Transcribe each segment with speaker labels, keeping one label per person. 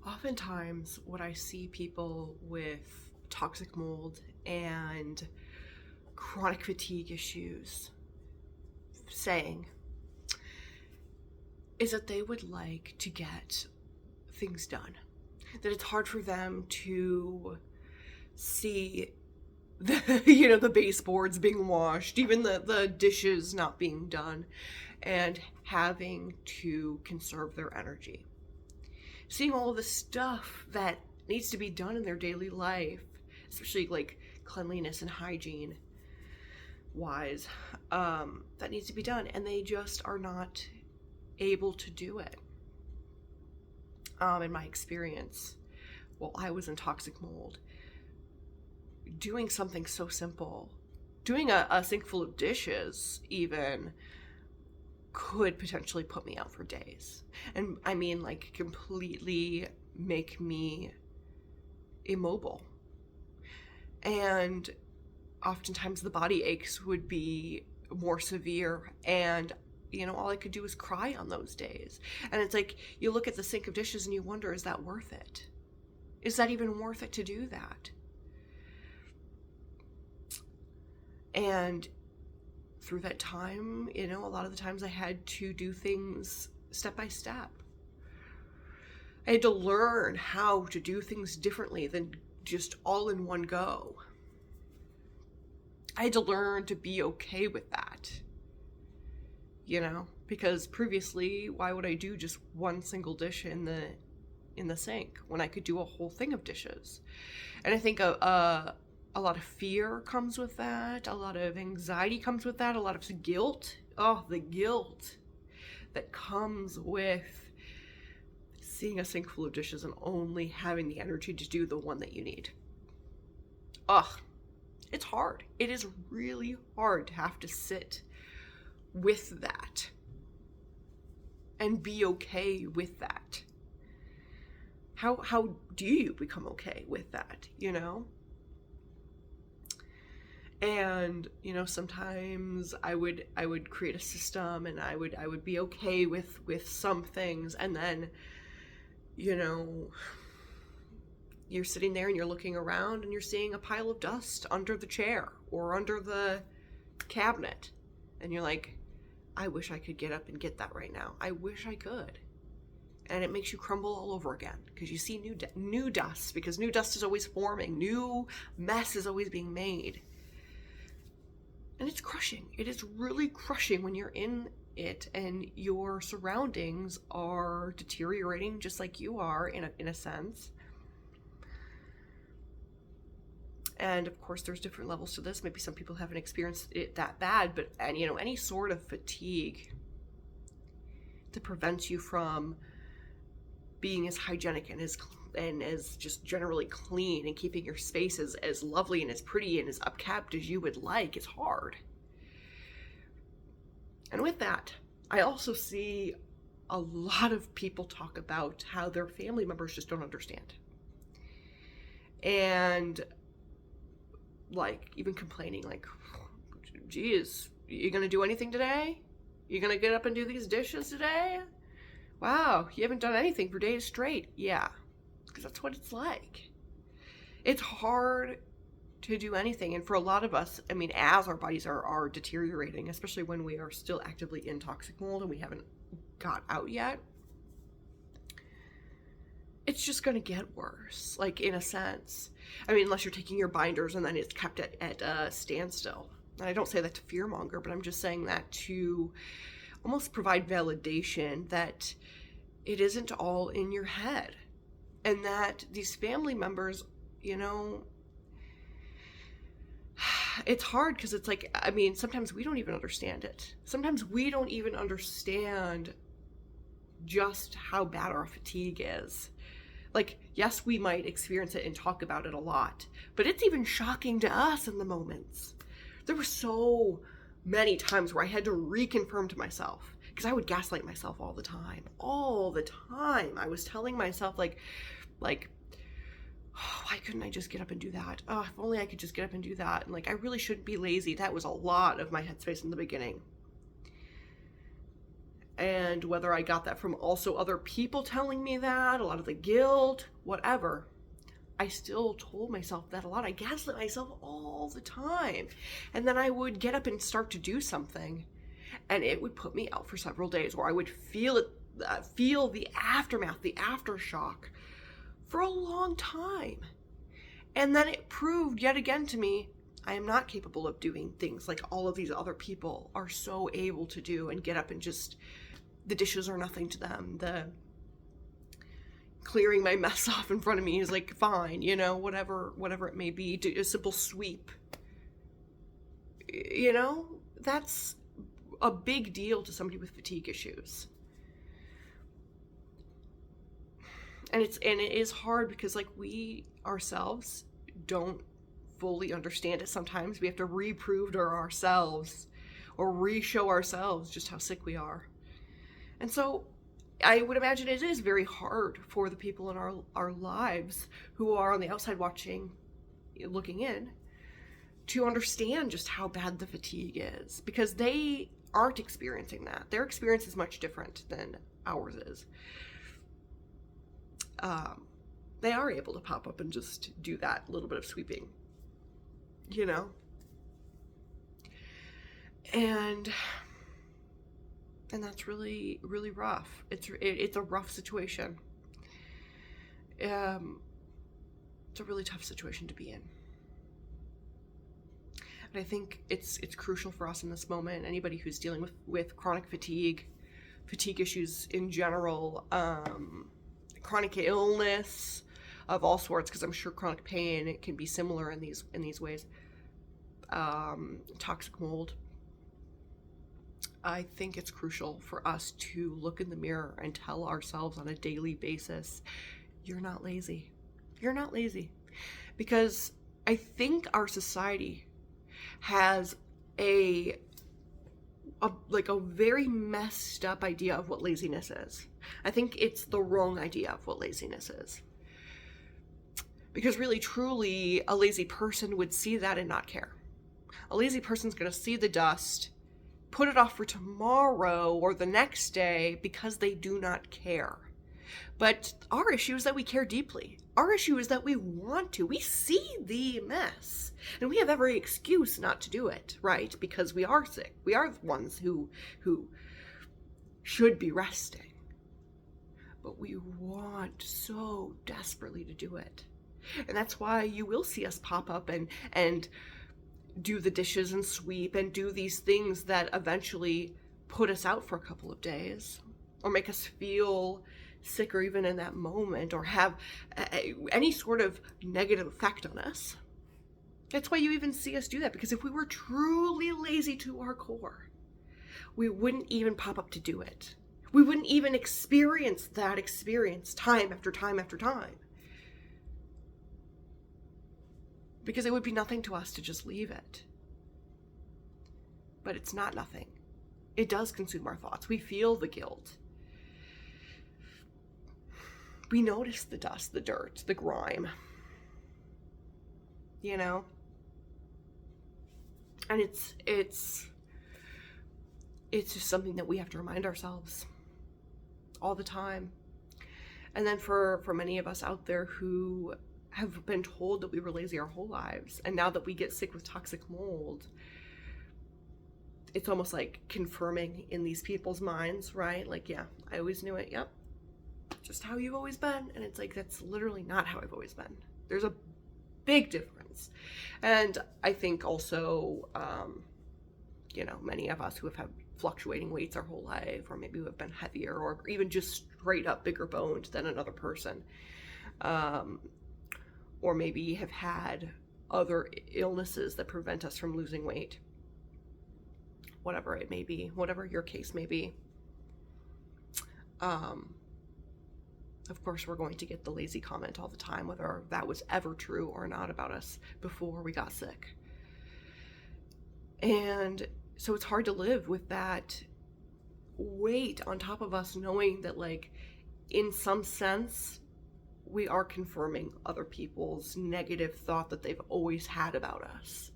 Speaker 1: Oftentimes, what I see people with toxic mold and chronic fatigue issues saying is that they would like to get things done. That it's hard for them to see the baseboards being washed, even the dishes not being done, and having to conserve their energy. Seeing all of the stuff that needs to be done in their daily life, especially like cleanliness and hygiene wise, that needs to be done, and they just are not able to do it. In my experience, while I was in toxic mold, doing something so simple, doing a sink full of dishes even, could potentially put me out for days. And I mean, like, completely make me immobile. And oftentimes the body aches would be more severe, and all I could do was cry on those days. And it's like, you look at the sink of dishes and you wonder, is that worth it? Is that even worth it to do that? And through that time, a lot of the times I had to do things step by step. I had to learn how to do things differently than just all in one go. I had to learn to be okay with that. Because previously, why would I do just one single dish in the sink when I could do a whole thing of dishes? And I think a lot of fear comes with that. A lot of anxiety comes with that. A lot of guilt. Oh, the guilt that comes with seeing a sink full of dishes and only having the energy to do the one that you need. Ugh, it's hard. It is really hard to have to sit with that and be okay with that. How do you become okay with that, And sometimes I would create a system, and I would be okay with some things, and then you're sitting there and you're looking around and you're seeing a pile of dust under the chair or under the cabinet, and you're like, I wish I could get up and get that right now. I wish I could. And it makes you crumble all over again, because you see new dust, because new dust is always forming, new mess is always being made. And it's crushing. It is really crushing when you're in it and your surroundings are deteriorating just like you are in a sense. And of course, there's different levels to this. Maybe some people haven't experienced it that bad, but any sort of fatigue that prevents you from being as hygienic and as just generally clean and keeping your space as lovely and as pretty and as upkept as you would like, it's hard. And with that, I also see a lot of people talk about how their family members just don't understand. And like even complaining, like, geez, you gonna do anything today? You gonna get up and do these dishes today? Wow, you haven't done anything for days straight. Yeah, because that's what it's like. It's hard to do anything, and for a lot of us, as our bodies are deteriorating, especially when we are still actively in toxic mold and we haven't got out yet, it's just going to get worse, like, in a sense. Unless you're taking your binders and then it's kept at a standstill. And I don't say that to fearmonger, but I'm just saying that to almost provide validation that it isn't all in your head. And that these family members, it's hard because it's like, sometimes we don't even understand it. Sometimes we don't even understand just how bad our fatigue is. Like, yes, we might experience it and talk about it a lot, but it's even shocking to us in the moments. There were so many times where I had to reconfirm to myself, because I would gaslight myself all the time. I was telling myself, like, oh, why couldn't I just get up and do that? Oh, if only I could just get up and do that. And like, I really shouldn't be lazy. That was a lot of my headspace in the beginning. And whether I got that from also other people telling me that, a lot of the guilt, whatever, I still told myself that a lot. I gaslit myself all the time. And then I would get up and start to do something, and it would put me out for several days, or I would feel it, feel the aftermath, the aftershock for a long time. And then it proved yet again to me, I am not capable of doing things like all of these other people are so able to do and get up and just, the dishes are nothing to them. The clearing my mess off in front of me is like, fine, you know, whatever it may be, a simple sweep. You know, that's a big deal to somebody with fatigue issues. And it is hard because like we ourselves don't fully understand it. Sometimes we have to reprove to ourselves or re-show ourselves just how sick we are. And so I would imagine it is very hard for the people in our lives who are on the outside watching, looking in, to understand just how bad the fatigue is, because they aren't experiencing that. Their experience is much different than ours is. They are able to pop up and just do that little bit of sweeping, you know? And that's really, really rough. It's a rough situation. It's a really tough situation to be in. And I think it's crucial for us in this moment, anybody who's dealing with chronic fatigue issues in general, chronic illness of all sorts, because I'm sure chronic pain, it can be similar in these ways. Toxic mold. I think it's crucial for us to look in the mirror and tell ourselves on a daily basis, you're not lazy. You're not lazy. Because I think our society has a very messed up idea of what laziness is. I think it's the wrong idea of what laziness is. Because really, truly, a lazy person would see that and not care. A lazy person's going to see the dust, put it off for tomorrow or the next day because they do not care. But our issue is that we care deeply. Our issue is that we want to. We see the mess. And we have every excuse not to do it, right? Because we are sick. We are the ones who should be resting. But we want so desperately to do it. And that's why you will see us pop up and do the dishes and sweep and do these things that eventually put us out for a couple of days or make us feel sick, or even in that moment, or have any sort of negative effect on us. That's why you even see us do that, because if we were truly lazy to our core, we wouldn't even pop up to do it. We wouldn't even experience that experience time after time after time. Because it would be nothing to us to just leave it. But it's not nothing. It does consume our thoughts. We feel the guilt. We notice the dust, the dirt, the grime. You know? And it's just something that we have to remind ourselves all the time. And then for many of us out there who have been told that we were lazy our whole lives, and now that we get sick with toxic mold, it's almost like confirming in these people's minds, right? Like, yeah, I always knew it. Yep. Just how you've always been. And it's like, that's literally not how I've always been. There's a big difference. And I think also, many of us who have had fluctuating weights our whole life, or maybe who have been heavier, or even just straight up bigger boned than another person, or maybe have had other illnesses that prevent us from losing weight. Whatever it may be, whatever your case may be. Of course, we're going to get the lazy comment all the time, whether that was ever true or not about us before we got sick. And so it's hard to live with that weight on top of us, knowing that, like, in some sense, we are confirming other people's negative thought that they've always had about us.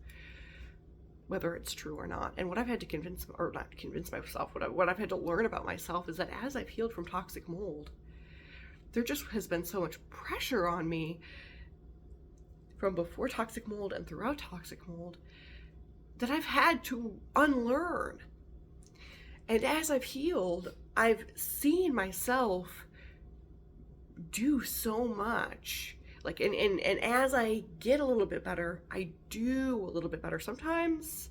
Speaker 1: whether it's true or not. And what I've had to convince, or not convince myself, what I've had to learn about myself is that as I've healed from toxic mold, there just has been so much pressure on me from before toxic mold and throughout toxic mold that I've had to unlearn. And as I've healed, I've seen myself do so much. Like, and as I get a little bit better, I do a little bit better. Sometimes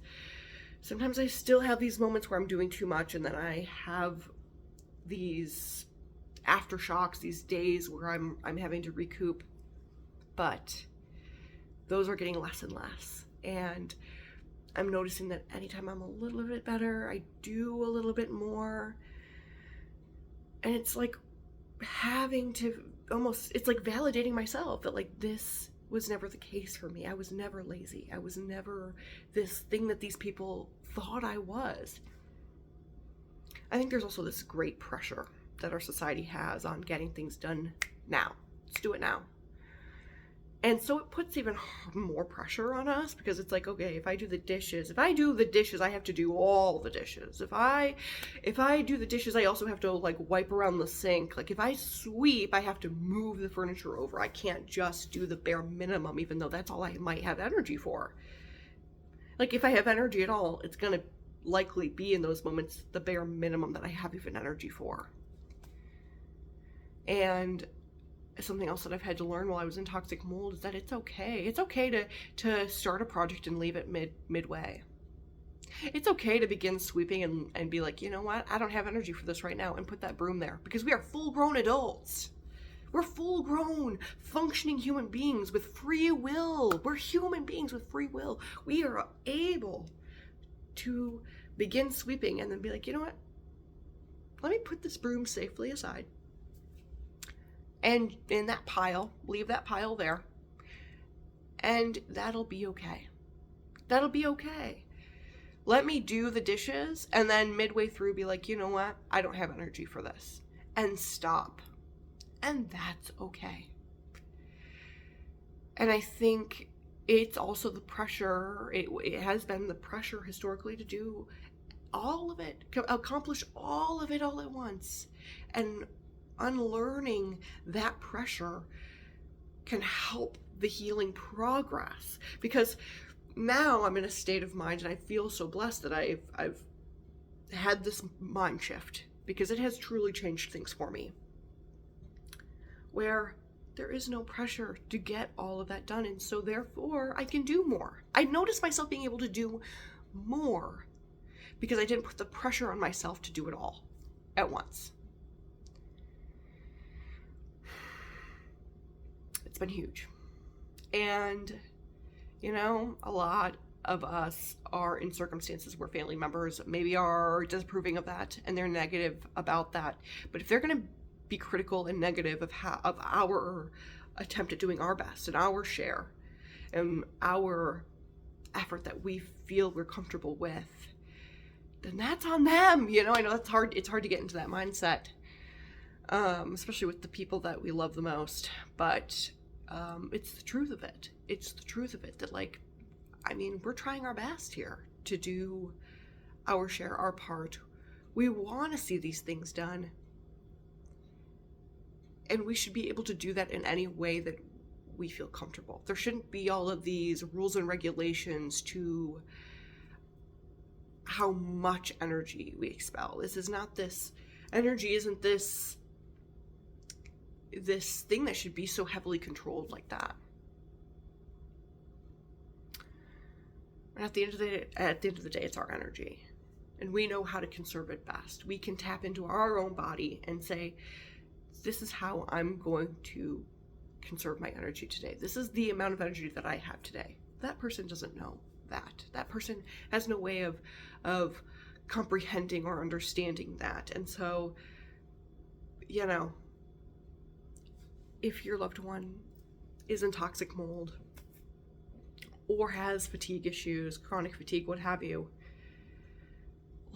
Speaker 1: I still have these moments where I'm doing too much, and then I have these aftershocks, these days where I'm having to recoup. But those are getting less and less. And I'm noticing that anytime I'm a little bit better, I do a little bit more. And it's like having to it's like validating myself that like this was never the case for me. I was never lazy. I was never this thing that these people thought I was. I think there's also this great pressure that our society has on getting things done now. Let's do it now. And so it puts even more pressure on us, because it's like, okay, if I do the dishes, I have to do all the dishes. If I do the dishes, I also have to like wipe around the sink. Like if I sweep, I have to move the furniture over. I can't just do the bare minimum, even though that's all I might have energy for. Like if I have energy at all, it's going to likely be in those moments the bare minimum that I have even energy for. And something else that I've had to learn while I was in toxic mold is that it's okay. It's okay to start a project and leave it midway. It's okay to begin sweeping and be like, you know what? I don't have energy for this right now, and put that broom there, because we are full-grown adults. We're full-grown, functioning human beings with free will. We're human beings with free will. We are able to begin sweeping and then be like, you know what? Let me put this broom safely aside. And in that pile, leave that pile there. And that'll be okay. That'll be okay. Let me do the dishes and then midway through be like, you know what? I don't have energy for this. And stop. And that's okay. And I think it's also the pressure, it has been the pressure historically to do all of it, accomplish all of it all at once. And unlearning that pressure can help the healing progress, because now I'm in a state of mind, and I feel so blessed that I've had this mind shift, because it has truly changed things for me, where there is no pressure to get all of that done, and so therefore I can do more. I notice myself being able to do more because I didn't put the pressure on myself to do it all at once. It's been huge. And, you know, a lot of us are in circumstances where family members maybe are disapproving of that, and they're negative about that. But if they're going to be critical and negative of our attempt at doing our best and our share and our effort that we feel we're comfortable with, then that's on them. You know, I know that's hard. It's hard to get into that mindset, especially with the people that we love the most. But it's the truth of it. It's the truth of it that, like, I mean, we're trying our best here to do our share, our part. We want to see these things done. And we should be able to do that in any way that we feel comfortable. There shouldn't be all of these rules and regulations to how much energy we expel. Energy isn't this thing that should be so heavily controlled like that. And at the end of the day, it's our energy. And we know how to conserve it best. We can tap into our own body and say, this is how I'm going to conserve my energy today. This is the amount of energy that I have today. That person doesn't know that. That person has no way of comprehending or understanding that. And so, you know, if your loved one is in toxic mold or has fatigue issues, chronic fatigue, what have you,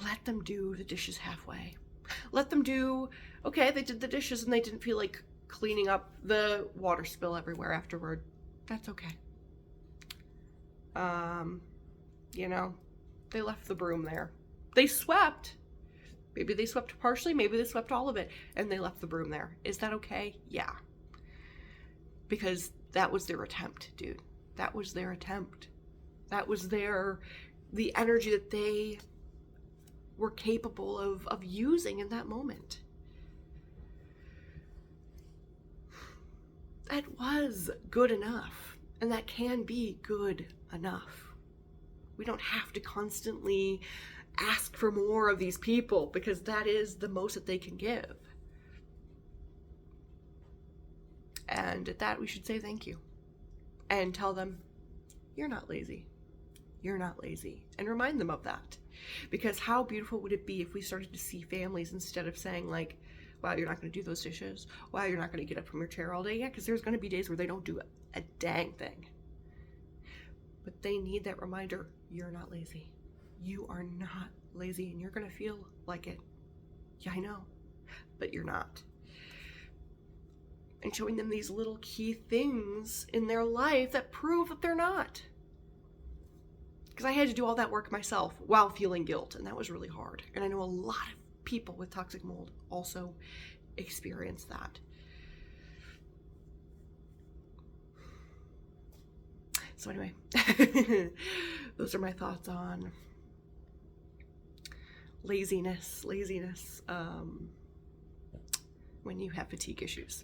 Speaker 1: let them do the dishes halfway. Let them do, okay, they did the dishes and they didn't feel like cleaning up the water spill everywhere afterward. That's okay. You know, They left the broom there. They swept. Maybe they swept partially, maybe they swept all of it, and they left the broom there. Is that okay? Yeah. Because that was their attempt, dude. That was their attempt. That was the energy that they were capable of using in that moment. That was good enough, and that can be good enough. We don't have to constantly ask for more of these people, because that is the most that they can give. And at that, we should say thank you and tell them, you're not lazy. You're not lazy. And remind them of that. Because how beautiful would it be if we started to see families, instead of saying like, wow, you're not going to do those dishes. Wow, you're not going to get up from your chair all day. Yeah, because there's going to be days where they don't do a dang thing. But they need that reminder, you're not lazy. You are not lazy, and you're going to feel like it. Yeah, I know, but you're not. And showing them these little key things in their life that prove that they're not. Because I had to do all that work myself while feeling guilt, and that was really hard. And I know a lot of people with toxic mold also experience that. So anyway, those are my thoughts on laziness when you have fatigue issues.